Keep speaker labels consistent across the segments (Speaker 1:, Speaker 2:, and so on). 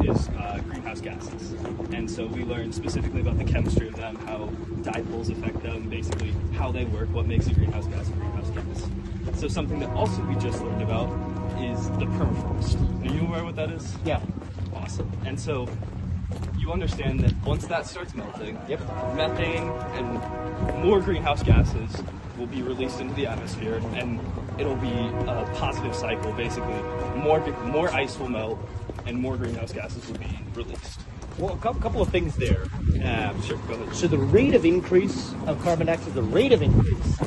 Speaker 1: is greenhouse gases. And so we learned specifically about the chemistry of them, how dipoles affect them, basically how they work, what makes a greenhouse gas a greenhouse gas. So something that also we just learned about is the permafrost. Are you aware what that is?
Speaker 2: Yeah.
Speaker 1: Awesome. And so you understand that once that starts melting, methane and more greenhouse gases will be released into the atmosphere, and it'll be a positive cycle. Basically, more ice will melt, and more greenhouse gases will be released.
Speaker 2: Well, a couple of things there.
Speaker 1: Sure, go ahead.
Speaker 2: So the rate of increase of carbon dioxide, the rate of increase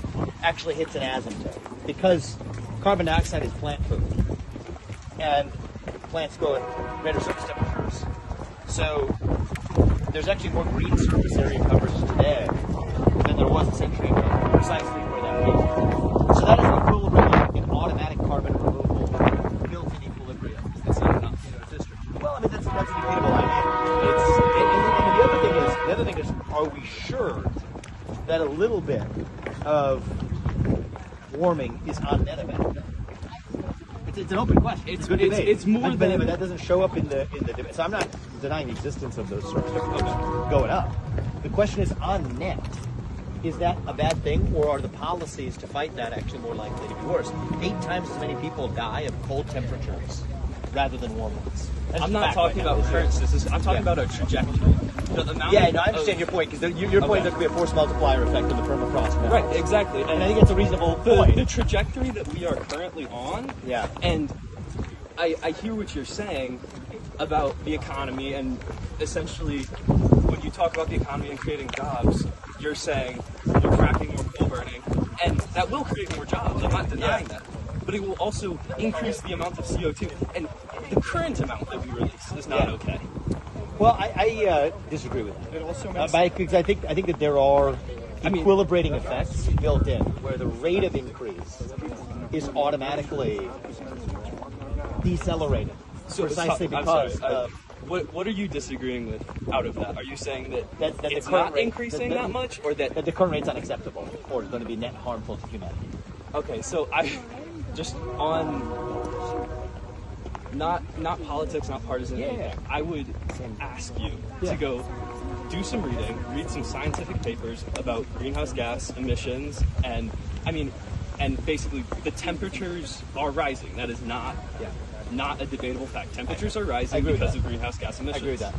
Speaker 2: actually hits an asymptote because carbon dioxide is plant food, and plants grow at greater surface temperatures. So there's actually more green surface area coverage today than there was a century ago, precisely where that is. So that is an equilibrium in automatic carbon removal, built-in equilibrium.
Speaker 1: That's not enough.
Speaker 2: It's true. Well, I mean, that's a debatable idea. And the other thing is, are we sure that a little bit of warming is on net event? It's an open question. It's a good debate.
Speaker 1: It's more than...
Speaker 2: But that doesn't show up in the debate. So I'm not denying the existence of those sorts of going up. The question is, on net, is that a bad thing, or are the policies to fight that actually more likely to be worse? 8 times as many people die of cold temperatures rather than warm ones.
Speaker 1: I'm not talking about currents. I'm talking about a trajectory.
Speaker 2: I understand your point, because your point is there could be a force multiplier effect on the permafrost now.
Speaker 1: Right, exactly.
Speaker 2: And I think it's a reasonable point.
Speaker 1: The trajectory that we are currently on, and I hear what you're saying about the economy, and essentially when you talk about the economy and creating jobs, you're saying we're cracking more coal burning, and that will create more jobs. I'm not denying that. But it will also increase the amount of CO2, and the current amount that we release is not okay.
Speaker 2: Well, I disagree with that.
Speaker 1: It also
Speaker 2: because I think that there are equilibrating effects built in, where the rate of increase is automatically decelerated, precisely because.
Speaker 1: What are you disagreeing with out of that? Are you saying that it's
Speaker 2: the
Speaker 1: not
Speaker 2: rate,
Speaker 1: increasing that much, or that
Speaker 2: the current rate's unacceptable, or is going to be net harmful to humanity?
Speaker 1: Okay, so I just on not politics, not partisan. I would ask you to go do some reading, read some scientific papers about greenhouse gas emissions, and basically the temperatures are rising. That is not a debatable fact. Temperatures are rising because of greenhouse gas emissions.
Speaker 2: I agree with that.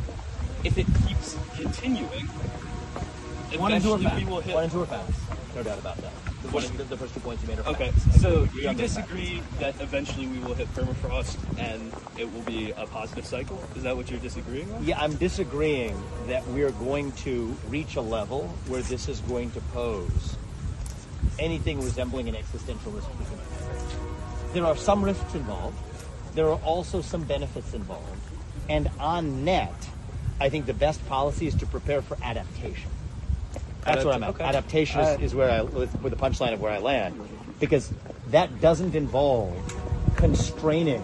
Speaker 1: If it keeps continuing, eventually we will hit.
Speaker 2: 1 and 2 are facts. No doubt about that. The first 2 points you made are facts.
Speaker 1: Okay, so you disagree that eventually we will hit permafrost and it will be a positive cycle? Is that what you're disagreeing on?
Speaker 2: Yeah, I'm disagreeing that we are going to reach a level where this is going to pose anything resembling an existential risk to humanity. There are some risks involved. There are also some benefits involved. And on net, I think the best policy is to prepare for adaptation. That's what I'm at. Okay. Adaptation is where with the punchline of where I land, because that doesn't involve constraining